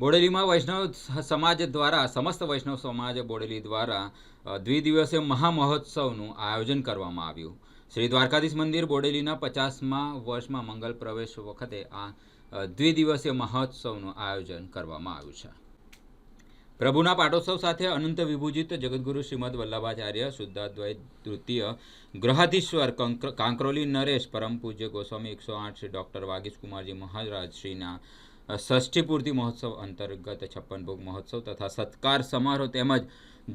બોડેલીમાં વૈષ્ણવ સમાજ દ્વારા સમસ્ત વૈષ્ણવ સમાજ બોડેલી દ્વારા દ્વિદિવસીય મહામહોત્સવનું આયોજન કરવામાં આવ્યું। શ્રી દ્વારકાધીશ મંદિર બોડેલીના 50મા વર્ષમાં મંગલ પ્રવેશ વખતે આ દ્વિદિવસીય મહોત્સવનું આયોજન કરવામાં આવ્યું છે। પ્રભુના પાટોત્સવ સાથે અનંત વિભૂજિત જગતગુરુ શ્રીમદ વલ્લભાચાર્ય શુદ્ધાદ્વૈત તૃતીય ગ્રહાધીશ્વર કાંકરોલી નરેશ પરમ પૂજ્ય ગોસ્વામી 108 શ્રી ડૉક્ટર વાગીશ કુમારજી મહારાજ શ્રીના ષષ્ઠી પૂર્તિ મહોત્સવ અંતર્ગત 56 ભોગ મહોત્સવ તથા સત્કાર સમારોહ તેમજ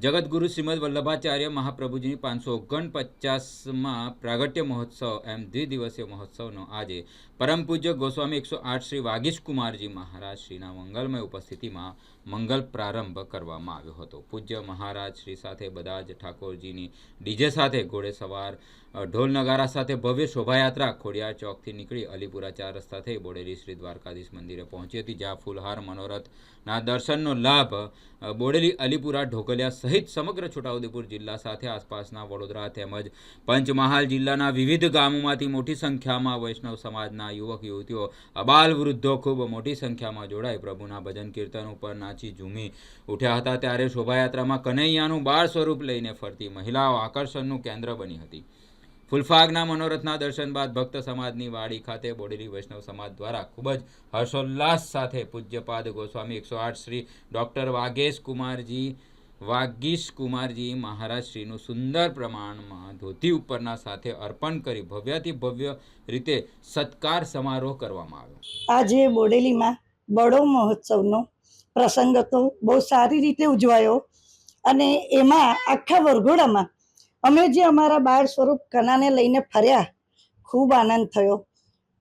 જગતગુરુ શ્રીમદ વલ્લભાચાર્ય મહાપ્રભુજીની 549મા પ્રાગટ્ય મહોત્સવ એમ દ્વિદિવસીય મહોત્સવનો આજે પરમ પૂજ્ય ગોસ્વામી 108 શ્રી વાગીશ કુમારજી મહારાજ શ્રીના મંગલમય ઉપસ્થિતિમાં મંગલ પ્રારંભ કરવામાં આવ્યો હતો। પૂજ્ય મહારાજ શ્રી સાથે બધા જ ઠાકોરજીની ડીજે સાથે ઘોડે સવાર ઢોલ નગારા સાથે ભવ્ય શોભાયાત્રા ખોડિયાર ચોકથી નીકળી અલીપુરા 4 રસ્તા થઈ બોડેલી શ્રી દ્વારકાધીશ મંદિરે પહોંચી હતી, જ્યાં ફૂલહાર મનોરથના દર્શનનો લાભ બોડેલી અલીપુરા ઢોકલિયા સહિત સમગ્ર છોટાઉદેપુર જિલ્લા સાથે આસપાસના વડોદરા તેમજ પંચમહાલ જિલ્લાના વિવિધ ગામોમાંથી મોટી સંખ્યામાં વૈષ્ણવ સમાજના યુવક યુવતીઓ અબાલ વૃદ્ધો ખૂબ મોટી સંખ્યામાં જોડાઈ પ્રભુના ભજન કીર્તન ઉપર નાચી ઝૂમી ઉઠ્યા હતા। ત્યારે શોભાયાત્રામાં કનૈયાનું બાળ સ્વરૂપ લઈને ફરતી મહિલાઓ આકર્ષણનું કેન્દ્ર બની હતી। ફૂલફાગના મનોરથના દર્શન બાદ ભક્ત સમાજની વાડી ખાતે બોડેલી વૈષ્ણવ સમાજ દ્વારા ખૂબ જ હર્ષોલ્લાસ સાથે પૂજ્યપાદ ગોસ્વામી 108 શ્રી ડૉક્ટર વાગીશ કુમારજી મહારાજ શ્રીનું સુંદર પ્રમાણમાં ધોતી ઉપરના સાથે અર્પણ કરી ભવ્યાતિ ભવ્ય રીતે સત્કાર સમારોહ કરવામાં આવ્યો। આજે બોડેલીમાં બડો મહોત્સવનો પ્રસંગ હતો, બહુ સારી રીતે ઉજવાયો અને એમાં આખા વરઘોડામાં અમે જે અમારા બાળ સ્વરૂપ કનાને લઈને ફર્યા, ખૂબ આનંદ થયો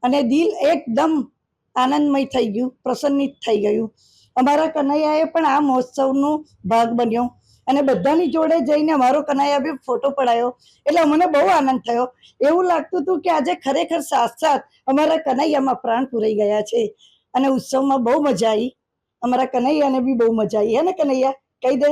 અને દિલ એકદમ આનંદમય થઈ ગયું, પ્રસન્નિત થઈ ગયું। અમારા કનૈયાએ પણ આ મહોત્સવનો ભાગ બન્યો અને બધાની જોડે જઈને અમારો કનૈયા બી ફોટો પડાયો, એટલે અમને બહુ આનંદ થયો। એવું લાગતું હતું કે આજે ખરેખર સાક્ષાત અમારા કનૈયામાં પ્રાણ પૂરાઈ ગયા છે અને ઉત્સવમાં બહુ મજા આવી। અમારા કનૈયાને બી બહુ મજા આવી, હે ને કનૈયા? કહી દે।